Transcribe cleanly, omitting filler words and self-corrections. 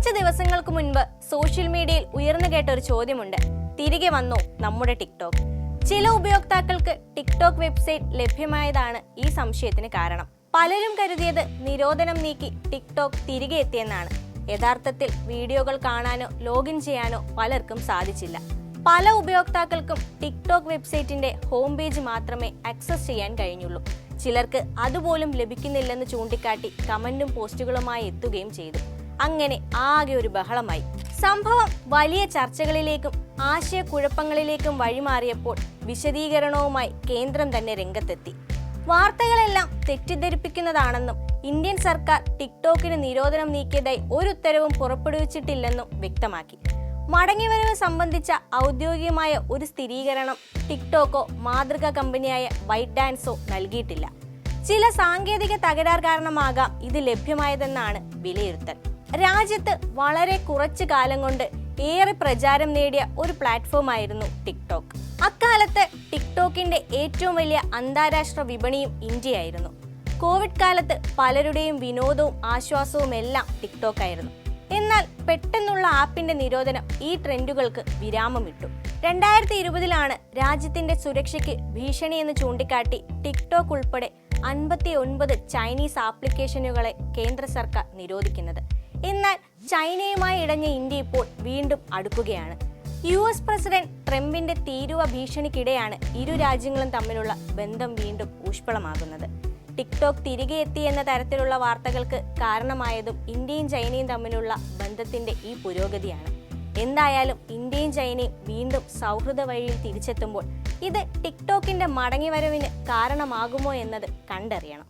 കുറച്ച് ദിവസങ്ങൾക്ക് മുൻപ് സോഷ്യൽ മീഡിയയിൽ ഉയർന്നു കേട്ട ഒരു ചോദ്യമുണ്ട്: തിരികെ വന്നോ നമ്മുടെ ടിക്ടോക്ക്? ചില ഉപയോക്താക്കൾക്ക് ടിക്ടോക്ക് വെബ്സൈറ്റ് ലഭ്യമായതാണ് ഈ സംശയത്തിന് കാരണം. പലരും കരുതിയത് നിരോധനം നീക്കി ടിക്ടോക്ക് തിരികെ എത്തിയെന്നാണ്. യഥാർത്ഥത്തിൽ വീഡിയോകൾ കാണാനോ ലോഗിൻ ചെയ്യാനോ പലർക്കും സാധിച്ചില്ല. പല ഉപയോക്താക്കൾക്കും ടിക്ടോക്ക് വെബ്സൈറ്റിന്റെ ഹോം പേജ് മാത്രമേ ആക്സസ് ചെയ്യാൻ കഴിഞ്ഞുള്ളൂ. ചിലർക്ക് അതുപോലും ലഭിക്കുന്നില്ലെന്ന് ചൂണ്ടിക്കാട്ടി കമന്റും പോസ്റ്റുകളുമായി എത്തുകയും ചെയ്തു. അങ്ങനെ ആകെ ഒരു ബഹളമായി. സംഭവം വലിയ ചർച്ചകളിലേക്കും ആശയക്കുഴപ്പങ്ങളിലേക്കും വഴിമാറിയപ്പോൾ വിശദീകരണവുമായി കേന്ദ്രം തന്നെ രംഗത്തെത്തി. വാർത്തകളെല്ലാം തെറ്റിദ്ധരിപ്പിക്കുന്നതാണെന്നും ഇന്ത്യൻ സർക്കാർ ടിക്ടോക്കിന് നിരോധനം നീക്കിയതായി ഒരു ഉത്തരവും പുറപ്പെടുവിച്ചിട്ടില്ലെന്നും വ്യക്തമാക്കി. മടങ്ങിവരവ് സംബന്ധിച്ച ഔദ്യോഗികമായ ഒരു സ്ഥിരീകരണം ടിക്ടോക്കോ മാതൃകാ കമ്പനിയായ ബൈറ്റ് ഡാൻസോ നൽകിയിട്ടില്ല. ചില സാങ്കേതിക തകരാർ കാരണമാകാം ഇത് ലഭ്യമായതെന്നാണ് വിലയിരുത്തൽ. രാജ്യത്ത് വളരെ കുറച്ചു കാലം കൊണ്ട് ഏറെ പ്രചാരം നേടിയ ഒരു പ്ലാറ്റ്ഫോമായിരുന്നു ടിക്ടോക്ക്. അക്കാലത്ത് ടിക്ടോക്കിന്റെ ഏറ്റവും വലിയ അന്താരാഷ്ട്ര വിപണിയും ഇന്ത്യയായിരുന്നു. കോവിഡ് കാലത്ത് പലരുടെയും വിനോദവും ആശ്വാസവും എല്ലാം ടിക്ടോക്കായിരുന്നു. എന്നാൽ പെട്ടെന്നുള്ള ആപ്പിന്റെ നിരോധനം ഈ ട്രെൻഡുകൾക്ക് വിരാമമിട്ടു. 2020 രാജ്യത്തിന്റെ സുരക്ഷയ്ക്ക് ഭീഷണിയെന്ന് ചൂണ്ടിക്കാട്ടി ടിക്ടോക്ക് ഉൾപ്പെടെ 59 ചൈനീസ് ആപ്ലിക്കേഷനുകളെ കേന്ദ്ര സർക്കാർ നിരോധിക്കുന്നത്. എന്നാൽ ചൈനയുമായി ഇടഞ്ഞ ഇന്ത്യ ഇപ്പോൾ വീണ്ടും അടുക്കുകയാണ്. US പ്രസിഡന്റ് ട്രംപിന്റെ തീരുവ ഭീഷണിക്കിടെയാണ് ഇരു രാജ്യങ്ങളും തമ്മിലുള്ള ബന്ധം വീണ്ടും ഊഷ്മളമാകുന്നത്. ടിക്ടോക്ക് തിരികെ എത്തി എന്ന തരത്തിലുള്ള വാർത്തകൾക്ക് കാരണമായതും ഇന്ത്യയും ചൈനയും തമ്മിലുള്ള ബന്ധത്തിന്റെ ഈ പുരോഗതിയാണ്. എന്തായാലും ഇന്ത്യയും ചൈനയും വീണ്ടും സൗഹൃദ വഴിയിൽ തിരിച്ചെത്തുമ്പോൾ ഇത് ടിക്ടോക്കിന്റെ മടങ്ങിവരവിന് കാരണമാകുമോ എന്നത് കണ്ടറിയണം.